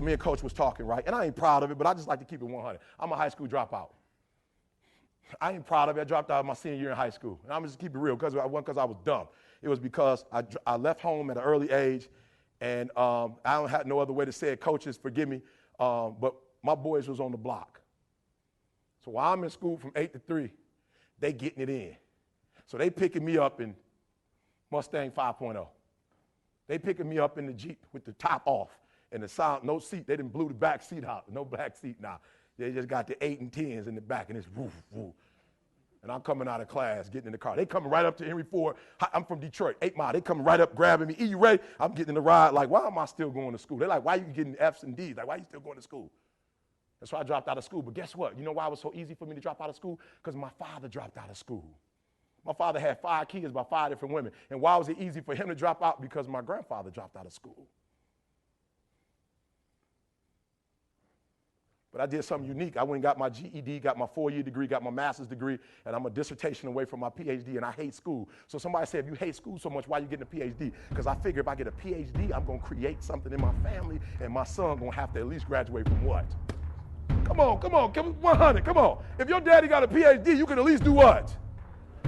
me and Coach was talking, right? And I ain't proud of it, but I just like to keep it 100. I'm a high school dropout. I ain't proud of it. I dropped out my senior year in high school. And I'm just keep it real, because I wasn't because I was dumb. It was because I left home at an early age, and I don't have no other way to say it. Coaches, forgive me, but my boys was on the block. So while I'm in school from 8 to 3, they getting it in. So they picking me up in Mustang 5.0. They picking me up in the Jeep with the top off and the sound, no seat. They didn't blew the back seat out. No back seat now. They just got the 8 and 10s in the back, and it's woof, woof. And I'm coming out of class, getting in the car. They coming right up to Henry Ford. I'm from Detroit, 8 Mile. They coming right up, grabbing me. E, you ready? I'm getting in the ride. Like, why am I still going to school? They're like, why are you getting F's and D's? Like, why are you still going to school? That's why I dropped out of school. But guess what? You know why it was so easy for me to drop out of school? Because my father dropped out of school. My father had 5 kids by 5 different women. And why was it easy for him to drop out? Because my grandfather dropped out of school. But I did something unique. I went and got my GED, got my 4-year degree, got my master's degree, and I'm a dissertation away from my PhD, and I hate school. So somebody said, if you hate school so much, why are you getting a PhD? Because I figure if I get a PhD, I'm going to create something in my family, and my son going to have to at least graduate from what? Come on, 100, come on. If your daddy got a PhD, you can at least do what?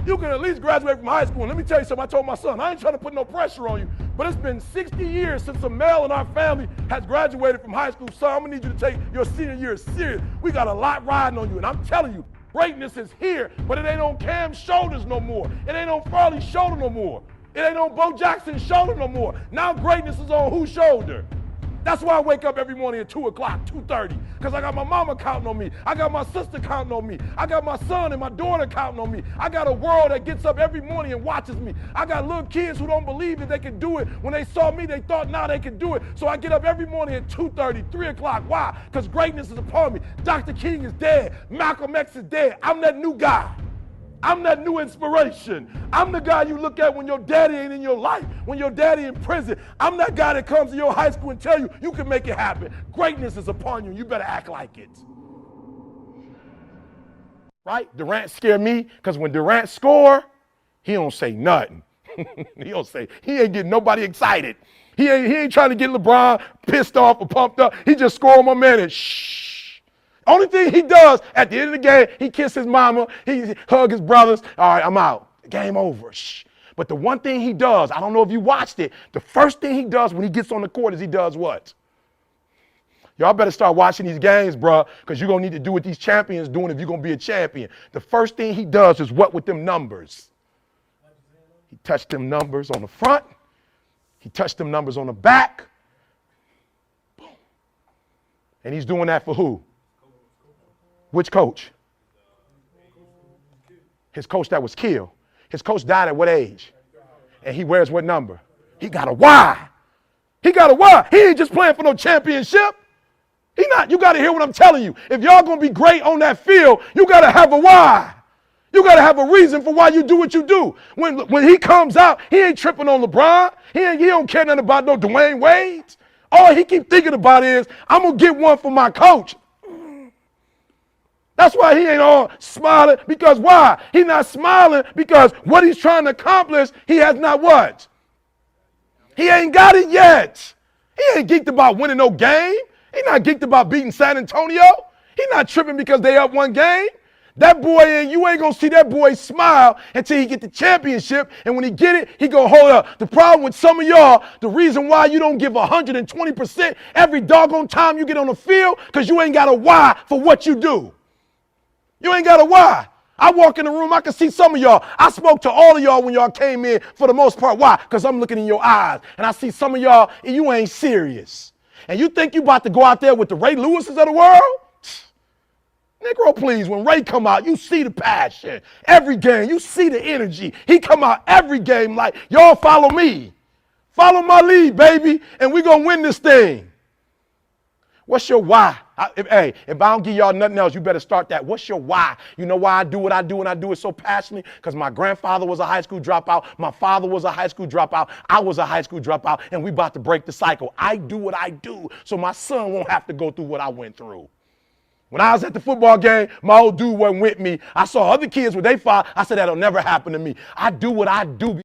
You can at least graduate from high school. And let me tell you something, I told my son, I ain't trying to put no pressure on you, but it's been 60 years since a male in our family has graduated from high school. Son, I'm gonna need you to take your senior year serious. We got a lot riding on you, and I'm telling you, greatness is here, but it ain't on Cam's shoulders no more. It ain't on Farley's shoulder no more. It ain't on Bo Jackson's shoulder no more. Now greatness is on whose shoulder? That's why I wake up every morning at 2 o'clock, 2:30, because I got my mama counting on me. I got my sister counting on me. I got my son and my daughter counting on me. I got a world that gets up every morning and watches me. I got little kids who don't believe that they can do it. When they saw me, they thought now they can do it. So I get up every morning at 2:30, 3 o'clock. Why? Because greatness is upon me. Dr. King is dead. Malcolm X is dead. I'm that new guy. I'm that new inspiration. I'm the guy you look at when your daddy ain't in your life, when your daddy in prison. I'm that guy that comes to your high school and tell you, you can make it happen. Greatness is upon you. You better act like it. Right? Durant scared me because when Durant score, he don't say nothing. He ain't getting nobody excited. He ain't trying to get LeBron pissed off or pumped up. He just score on my man and shh. Only thing he does at the end of the game, he kiss his mama, he hug his brothers. All right, I'm out. Game over. Shh. But the one thing he does, I don't know if you watched it, the first thing he does when he gets on the court is he does what? Y'all better start watching these games, bruh, because you're going to need to do what these champions doing if you're going to be a champion. The first thing he does is what with them numbers? He touched them numbers on the front. He touched them numbers on the back. Boom. And he's doing that for who? Which coach? His coach that was killed. His coach died at what age? And he wears what number? He got a Y. He got a Y. He ain't just playing for no championship. He not. You got to hear what I'm telling you. If y'all going to be great on that field, you got to have a why. You got to have a reason for why you do what you do. When he comes out, he ain't tripping on LeBron. He don't care nothing about no Dwayne Wade. All he keep thinking about is, I'm going to get one for my coach. That's why he ain't all smiling, because why? He's not smiling because what he's trying to accomplish, he has not what? He ain't got it yet. He ain't geeked about winning no game. He's not geeked about beating San Antonio. He's not tripping because they up one game. That boy, you ain't going to see that boy smile until he get the championship. And when he get it, he going to hold up. The problem with some of y'all, the reason why you don't give 120% every doggone time you get on the field, because you ain't got a why for what you do. You ain't got a why. I walk in the room, I can see some of y'all. I spoke to all of y'all when y'all came in for the most part. Why? Because I'm looking in your eyes. And I see some of y'all, and you ain't serious. And you think you about to go out there with the Ray Lewises of the world? Negro, please, when Ray come out, you see the passion. Every game, you see the energy. He come out every game like, y'all follow me. Follow my lead, baby, and we going to win this thing. What's your why? If I don't give y'all nothing else, you better start that. What's your why? You know why I do what I do and I do it so passionately? Because my grandfather was a high school dropout. My father was a high school dropout. I was a high school dropout, and we about to break the cycle. I do what I do so my son won't have to go through what I went through. When I was at the football game, my old dude wasn't with me. I saw other kids with their father. I said, that'll never happen to me. I do what I do.